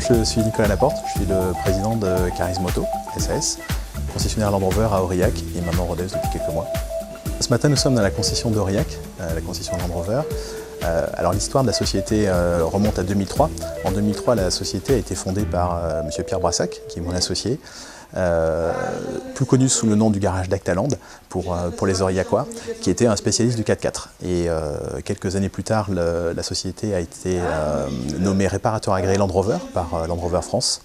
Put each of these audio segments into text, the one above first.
Bonjour, je suis Nicolas Laporte, je suis le président de Charisme Auto, SAS, concessionnaire Land Rover à Aurillac et maintenant Rodez depuis quelques mois. Ce matin, nous sommes dans la concession d'Aurillac, la concession Land Rover. Alors l'histoire de la société remonte à 2003. En 2003, la société a été fondée par M. Pierre Brassac, qui est mon associé, plus connu sous le nom du garage d'Actaland pour les Aurillacois, qui était un spécialiste du 4x4. Et quelques années plus tard, la société a été nommée réparateur agréé Land Rover par Land Rover France.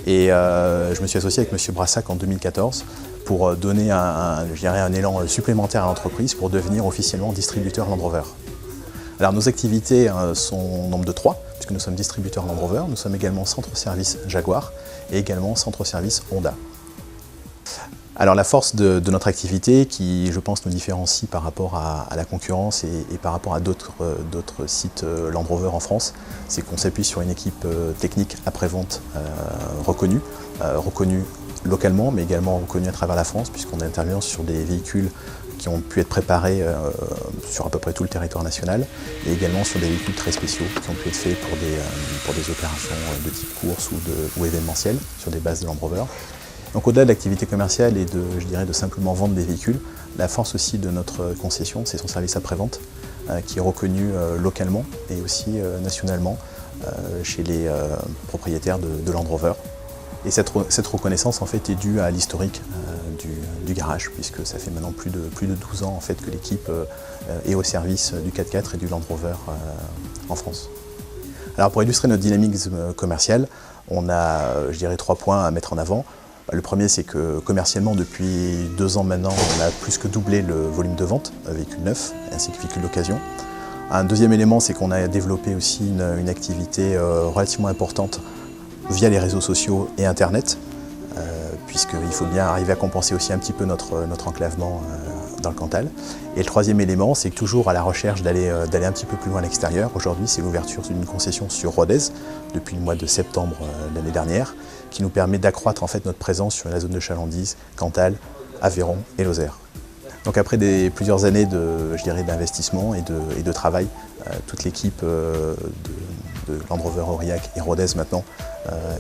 Et je me suis associé avec M. Brassac en 2014 pour donner un élan supplémentaire à l'entreprise pour devenir officiellement distributeur Land Rover. Alors nos activités sont au nombre de 3, puisque nous sommes distributeurs Land Rover, nous sommes également centre-service Jaguar et également centre-service Honda. Alors la force de notre activité, qui je pense nous différencie par rapport à la concurrence et par rapport à d'autres sites Land Rover en France, c'est qu'on s'appuie sur une équipe technique après-vente reconnue localement, mais également reconnue à travers la France, puisqu'on intervient sur des véhicules qui ont pu être préparés sur à peu près tout le territoire national, et également sur des véhicules très spéciaux qui ont pu être faits pour des opérations de type course ou événementielles sur des bases de Land Rover. Donc au-delà de l'activité commerciale et de simplement vendre des véhicules, la force aussi de notre concession, c'est son service après-vente qui est reconnu localement et aussi nationalement chez les propriétaires de Land Rover. Et cette reconnaissance en fait est due à l'historique du garage, puisque ça fait maintenant plus de 12 ans en fait que l'équipe est au service du 4x4 et du Land Rover en France. Alors pour illustrer notre dynamisme commercial, on a 3 points à mettre en avant. Le premier, c'est que commercialement, depuis 2 ans maintenant, on a plus que doublé le volume de vente avec véhicules neufs ainsi que véhicules d'occasion. Un deuxième élément, c'est qu'on a développé aussi une activité relativement importante via les réseaux sociaux et Internet, puisqu'il faut bien arriver à compenser aussi un petit peu notre enclavement dans le Cantal. Et le troisième élément, c'est que toujours à la recherche d'aller un petit peu plus loin à l'extérieur. Aujourd'hui, c'est l'ouverture d'une concession sur Rodez depuis le mois de septembre l'année dernière, qui nous permet d'accroître en fait notre présence sur la zone de chalandise, Cantal, Aveyron et Lozère. Donc après plusieurs années d'investissement et de travail, toute l'équipe de Land Rover Aurillac et Rodez maintenant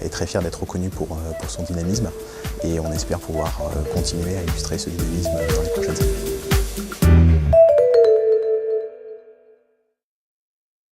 est très fière d'être reconnue pour son dynamisme, et on espère pouvoir continuer à illustrer ce dynamisme dans les prochaines années.